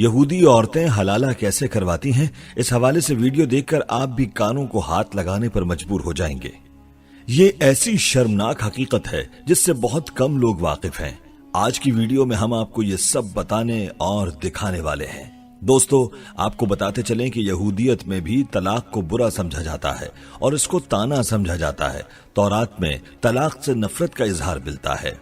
یہودی عورتیں حلالہ کیسے کرواتی ہیں، اس حوالے سے ویڈیو دیکھ کر آپ بھی کانوں کو ہاتھ لگانے پر مجبور ہو جائیں گے۔ یہ ایسی شرمناک حقیقت ہے جس سے بہت کم لوگ واقف ہیں۔ آج کی ویڈیو میں ہم آپ کو یہ سب بتانے اور دکھانے والے ہیں۔ دوستو، آپ کو بتاتے چلیں کہ یہودیت میں بھی طلاق کو برا سمجھا جاتا ہے اور اس کو طعنہ سمجھا جاتا ہے۔ تورات میں طلاق سے نفرت کا اظہار ملتا ہے۔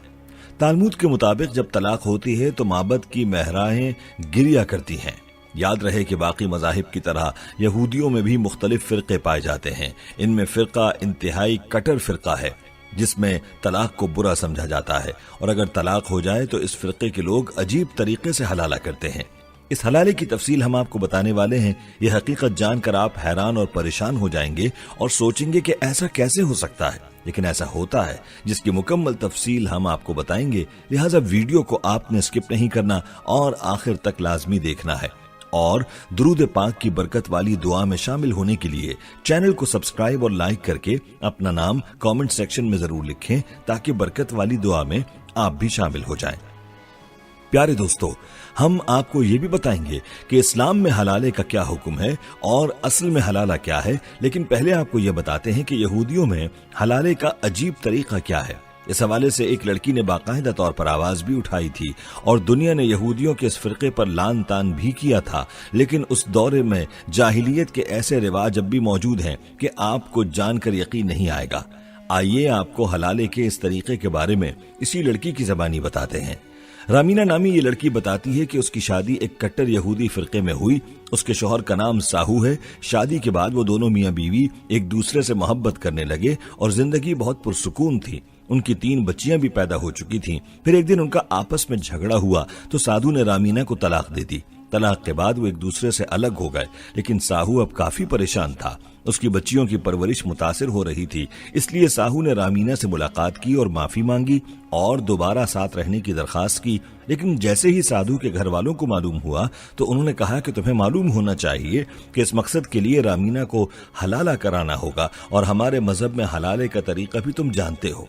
تالمود کے مطابق جب طلاق ہوتی ہے تو مابد کی مہرائیں گریا کرتی ہیں۔ یاد رہے کہ باقی مذاہب کی طرح یہودیوں میں بھی مختلف فرقے پائے جاتے ہیں۔ ان میں فرقہ انتہائی کٹر فرقہ ہے جس میں طلاق کو برا سمجھا جاتا ہے، اور اگر طلاق ہو جائے تو اس فرقے کے لوگ عجیب طریقے سے حلالہ کرتے ہیں۔ اس حلالے کی تفصیل ہم آپ کو بتانے والے ہیں۔ یہ حقیقت جان کر آپ حیران اور پریشان ہو جائیں گے اور سوچیں گے کہ ایسا کیسے ہو سکتا ہے، لیکن ایسا ہوتا ہے، جس کی مکمل تفصیل ہم آپ کو بتائیں گے۔ لہٰذا ویڈیو کو آپ نے اسکپ نہیں کرنا اور آخر تک لازمی دیکھنا ہے۔ اور درود پاک کی برکت والی دعا میں شامل ہونے کے لیے چینل کو سبسکرائب اور لائک کر کے اپنا نام کامنٹ سیکشن میں ضرور لکھیں تاکہ برکت والی دعا میں آپ بھی شامل ہو جائیں۔ پیارے دوستو، ہم آپ کو یہ بھی بتائیں گے کہ اسلام میں حلالے کا کیا حکم ہے اور اصل میں حلالہ کیا ہے، لیکن پہلے آپ کو یہ بتاتے ہیں کہ یہودیوں میں حلالے کا عجیب طریقہ کیا ہے۔ اس حوالے سے ایک لڑکی نے باقاعدہ طور پر آواز بھی اٹھائی تھی اور دنیا نے یہودیوں کے اس فرقے پر لان تان بھی کیا تھا، لیکن اس دورے میں جاہلیت کے ایسے رواج اب بھی موجود ہیں کہ آپ کو جان کر یقین نہیں آئے گا۔ آئیے آپ کو حلالے کے اس طریقے کے بارے میں اسی لڑکی کی زبانی بتاتے ہیں۔ رامینہ نامی یہ لڑکی بتاتی ہے کہ اس کی شادی ایک کٹر یہودی فرقے میں ہوئی۔ اس کے شوہر کا نام ساہو ہے۔ شادی کے بعد وہ دونوں میاں بیوی ایک دوسرے سے محبت کرنے لگے اور زندگی بہت پرسکون تھی۔ ان کی 3 بچیاں بھی پیدا ہو چکی تھیں۔ پھر ایک دن ان کا آپس میں جھگڑا ہوا تو سادھو نے رامینہ کو طلاق دے دی۔ طلاق کے بعد وہ ایک دوسرے سے الگ ہو گئے، لیکن ساہو اب کافی پریشان تھا۔ اس کی بچیوں کی پرورش متاثر ہو رہی تھی، اس لیے ساہو نے رامینہ سے ملاقات کی اور معافی مانگی اور دوبارہ ساتھ رہنے کی درخواست کی۔ لیکن جیسے ہی سادھو کے گھر والوں کو معلوم ہوا تو انہوں نے کہا کہ تمہیں معلوم ہونا چاہیے کہ اس مقصد کے لیے رامینہ کو حلالہ کرانا ہوگا، اور ہمارے مذہب میں حلالے کا طریقہ بھی تم جانتے ہو۔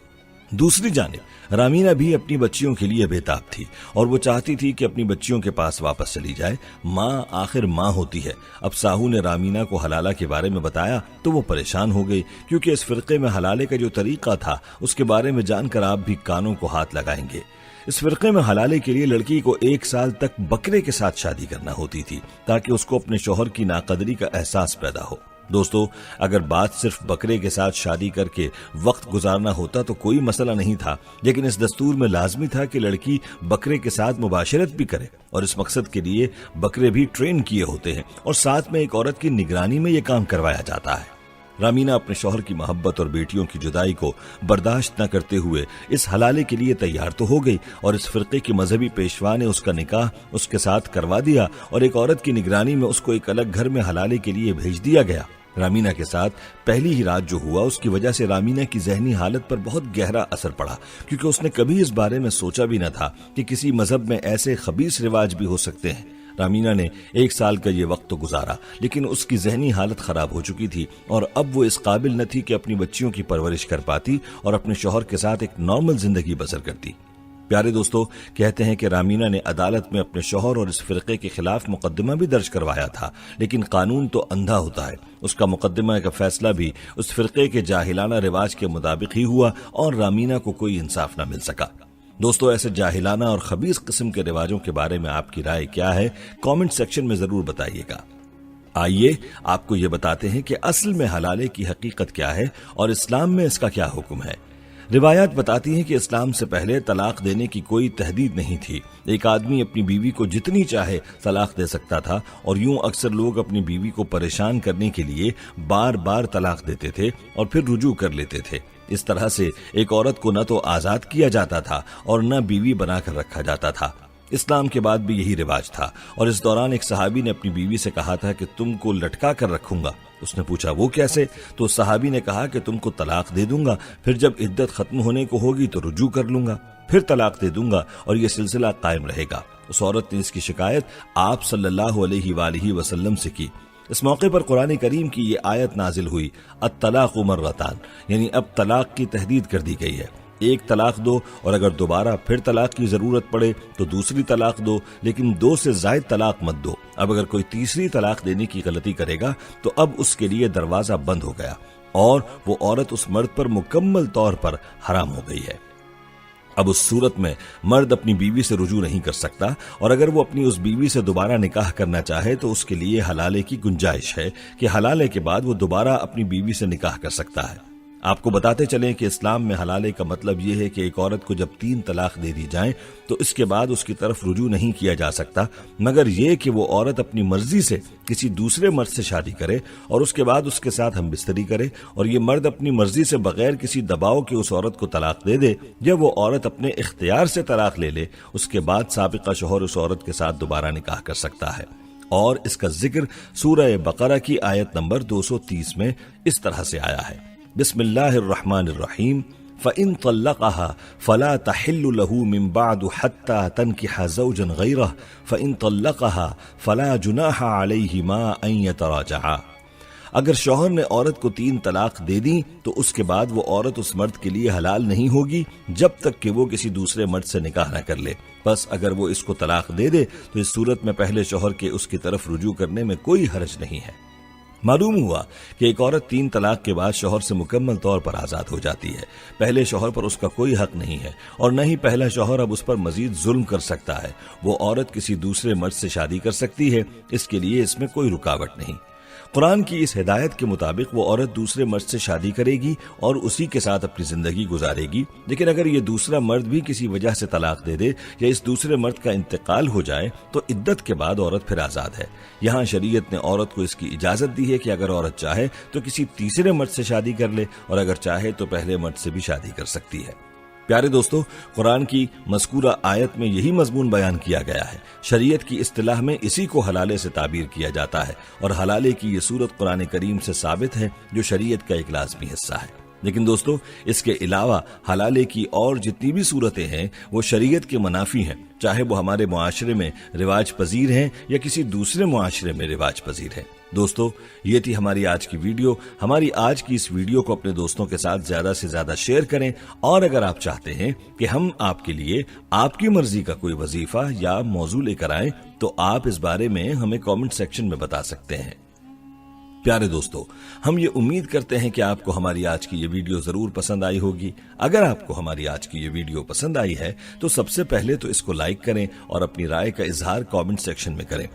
دوسری جانب رامینہ بھی اپنی بچیوں کے لیے بےتاب تھی اور وہ چاہتی تھی کہ اپنی بچیوں کے پاس واپس چلی جائے۔ ماں آخر ماں ہوتی ہے۔ اب ساہو نے رامینہ کو حلالہ کے بارے میں بتایا تو وہ پریشان ہو گئی، کیونکہ اس فرقے میں حلالے کا جو طریقہ تھا اس کے بارے میں جان کر آپ بھی کانوں کو ہاتھ لگائیں گے۔ اس فرقے میں حلالے کے لیے لڑکی کو 1 سال تک بکرے کے ساتھ شادی کرنا ہوتی تھی تاکہ اس کو اپنے شوہر کی ناقدری کا احساس پیدا ہو۔ دوستو، اگر بات صرف بکرے کے ساتھ شادی کر کے وقت گزارنا ہوتا تو کوئی مسئلہ نہیں تھا، لیکن اس دستور میں لازمی تھا کہ لڑکی بکرے کے ساتھ مباشرت بھی کرے، اور اس مقصد کے لیے بکرے بھی ٹرین کیے ہوتے ہیں اور ساتھ میں ایک عورت کی نگرانی میں یہ کام کروایا جاتا ہے۔ رامینہ اپنے شوہر کی محبت اور بیٹیوں کی جدائی کو برداشت نہ کرتے ہوئے اس حلالے کے لیے تیار تو ہو گئی، اور اس فرقے کی مذہبی پیشوا نے اس کا نکاح اس کے ساتھ کروا دیا اور ایک عورت کی نگرانی میں اس کو ایک الگ گھر میں حلالے کے لیے بھیج دیا گیا۔ رامینہ کے ساتھ پہلی ہی رات جو ہوا اس کی وجہ سے رامینہ کی ذہنی حالت پر بہت گہرا اثر پڑا، کیونکہ اس نے کبھی اس بارے میں سوچا بھی نہ تھا کہ کسی مذہب میں ایسے خبیث رواج بھی ہو سکتے ہیں۔ رامینہ نے 1 سال کا یہ وقت تو گزارا، لیکن اس کی ذہنی حالت خراب ہو چکی تھی اور اب وہ اس قابل نہ تھی کہ اپنی بچیوں کی پرورش کر پاتی اور اپنے شوہر کے ساتھ ایک نارمل زندگی بسر کرتی۔ پیارے دوستو، کہتے ہیں کہ رامینہ نے عدالت میں اپنے شوہر اور اس فرقے کے خلاف مقدمہ بھی درج کروایا تھا، لیکن قانون تو اندھا ہوتا ہے۔ اس کا مقدمہ کا فیصلہ بھی اس فرقے کے جاہلانہ رواج کے مطابق ہی ہوا اور رامینہ کو کوئی انصاف نہ مل سکا۔ دوستو، ایسے جاہلانہ اور خبیث قسم کے رواجوں کے بارے میں آپ کی رائے کیا ہے؟ کامنٹ سیکشن میں ضرور بتائیے گا۔ آئیے آپ کو یہ بتاتے ہیں کہ اصل میں حلالے کی حقیقت کیا ہے اور اسلام میں اس کا کیا حکم ہے۔ روایات بتاتی ہیں کہ اسلام سے پہلے طلاق دینے کی کوئی تحدید نہیں تھی۔ ایک آدمی اپنی بیوی کو جتنی چاہے طلاق دے سکتا تھا، اور یوں اکثر لوگ اپنی بیوی کو پریشان کرنے کے لیے بار بار طلاق دیتے تھے اور پھر رجوع کر لیتے تھے۔ اس طرح سے ایک عورت کو نہ تو آزاد کیا جاتا تھا اور نہ بیوی بنا کر رکھا جاتا تھا۔ اسلام کے بعد بھی یہی رواج تھا، اور اس دوران ایک صحابی نے اپنی بیوی سے کہا تھا کہ تم کو لٹکا کر رکھوں گا۔ اس نے پوچھا وہ کیسے؟ تو صحابی نے کہا کہ تم کو طلاق دے دوں گا، پھر جب عدت ختم ہونے کو ہوگی تو رجوع کر لوں گا، پھر طلاق دے دوں گا، اور یہ سلسلہ قائم رہے گا۔ اس عورت نے اس کی شکایت آپ صلی اللہ علیہ وآلہ وسلم سے کی۔ اس موقع پر قرآن کریم کی یہ آیت نازل ہوئی، الطلاق مرتان، یعنی اب طلاق کی تحدید کر دی گئی ہے۔ ایک طلاق دو اور اگر دوبارہ پھر طلاق کی ضرورت پڑے تو دوسری طلاق دو، لیکن 2 سے زائد طلاق مت دو۔ اب اگر کوئی تیسری طلاق دینے کی غلطی کرے گا تو اب اس کے لیے دروازہ بند ہو گیا اور وہ عورت اس مرد پر مکمل طور پر حرام ہو گئی ہے۔ اب اس صورت میں مرد اپنی بیوی سے رجوع نہیں کر سکتا، اور اگر وہ اپنی اس بیوی سے دوبارہ نکاح کرنا چاہے تو اس کے لیے حلالے کی گنجائش ہے کہ حلالے کے بعد وہ دوبارہ اپنی بیوی سے نکاح کر سکتا ہے۔ آپ کو بتاتے چلیں کہ اسلام میں حلالے کا مطلب یہ ہے کہ ایک عورت کو جب 3 طلاق دے دی جائیں تو اس کے بعد اس کی طرف رجوع نہیں کیا جا سکتا، مگر یہ کہ وہ عورت اپنی مرضی سے کسی دوسرے مرد سے شادی کرے اور اس کے بعد اس کے ساتھ ہم بستری کرے، اور یہ مرد اپنی مرضی سے بغیر کسی دباؤ کے اس عورت کو طلاق دے دے، یا وہ عورت اپنے اختیار سے طلاق لے لے، اس کے بعد سابقہ شوہر اس عورت کے ساتھ دوبارہ نکاح کر سکتا ہے۔ اور اس کا ذکر سورہ بقرہ کی آیت نمبر 230 میں اس طرح سے آیا ہے: بسم اللہ الرحمن الرحیم فَإِن طَلَّقَهَا فَلَا تَحِلُّ لَهُ مِن بَعْدُ حَتَّى تَنكِحَ زَوْجًا غَيْرَهُ فَإِن طَلَّقَهَا فَلَا جُنَاحَ عَلَيْهِمَا أَن يَتَرَاجَعَا۔ اگر شوہر نے عورت کو 3 طلاق دے دی تو اس کے بعد وہ عورت اس مرد کے لیے حلال نہیں ہوگی جب تک کہ وہ کسی دوسرے مرد سے نکاح نہ کر لے۔ بس اگر وہ اس کو طلاق دے دے تو اس صورت میں پہلے شوہر کے اس کی طرف رجوع کرنے میں کوئی حرج نہیں ہے۔ معلوم ہوا کہ ایک عورت 3 طلاق کے بعد شوہر سے مکمل طور پر آزاد ہو جاتی ہے۔ پہلے شوہر پر اس کا کوئی حق نہیں ہے، اور نہ ہی پہلا شوہر اب اس پر مزید ظلم کر سکتا ہے۔ وہ عورت کسی دوسرے مرد سے شادی کر سکتی ہے، اس کے لیے اس میں کوئی رکاوٹ نہیں۔ قرآن کی اس ہدایت کے مطابق وہ عورت دوسرے مرد سے شادی کرے گی اور اسی کے ساتھ اپنی زندگی گزارے گی، لیکن اگر یہ دوسرا مرد بھی کسی وجہ سے طلاق دے دے یا اس دوسرے مرد کا انتقال ہو جائے تو عدت کے بعد عورت پھر آزاد ہے۔ یہاں شریعت نے عورت کو اس کی اجازت دی ہے کہ اگر عورت چاہے تو کسی تیسرے مرد سے شادی کر لے، اور اگر چاہے تو پہلے مرد سے بھی شادی کر سکتی ہے۔ پیارے دوستو، قرآن کی مذکورہ آیت میں یہی مضمون بیان کیا گیا ہے۔ شریعت کی اصطلاح میں اسی کو حلالے سے تعبیر کیا جاتا ہے، اور حلالے کی یہ صورت قرآن کریم سے ثابت ہے جو شریعت کا ایک لازمی حصہ ہے۔ لیکن دوستو، اس کے علاوہ حلالے کی اور جتنی بھی صورتیں ہیں وہ شریعت کے منافی ہیں، چاہے وہ ہمارے معاشرے میں رواج پذیر ہیں یا کسی دوسرے معاشرے میں رواج پذیر ہیں۔ دوستو، یہ تھی ہماری آج کی ویڈیو۔ ہماری آج کی اس ویڈیو کو اپنے دوستوں کے ساتھ زیادہ سے زیادہ شیئر کریں، اور اگر آپ چاہتے ہیں کہ ہم آپ کے لیے آپ کی مرضی کا کوئی وظیفہ یا موضوع لے کر آئیں تو آپ اس بارے میں ہمیں کامنٹ سیکشن میں بتا سکتے ہیں۔ پیارے دوستو، ہم یہ امید کرتے ہیں کہ آپ کو ہماری آج کی یہ ویڈیو ضرور پسند آئی ہوگی۔ اگر آپ کو ہماری آج کی یہ ویڈیو پسند آئی ہے تو سب سے پہلے تو اس کو لائک کریں اور اپنی رائے کا اظہار کامنٹ سیکشن میں کریں۔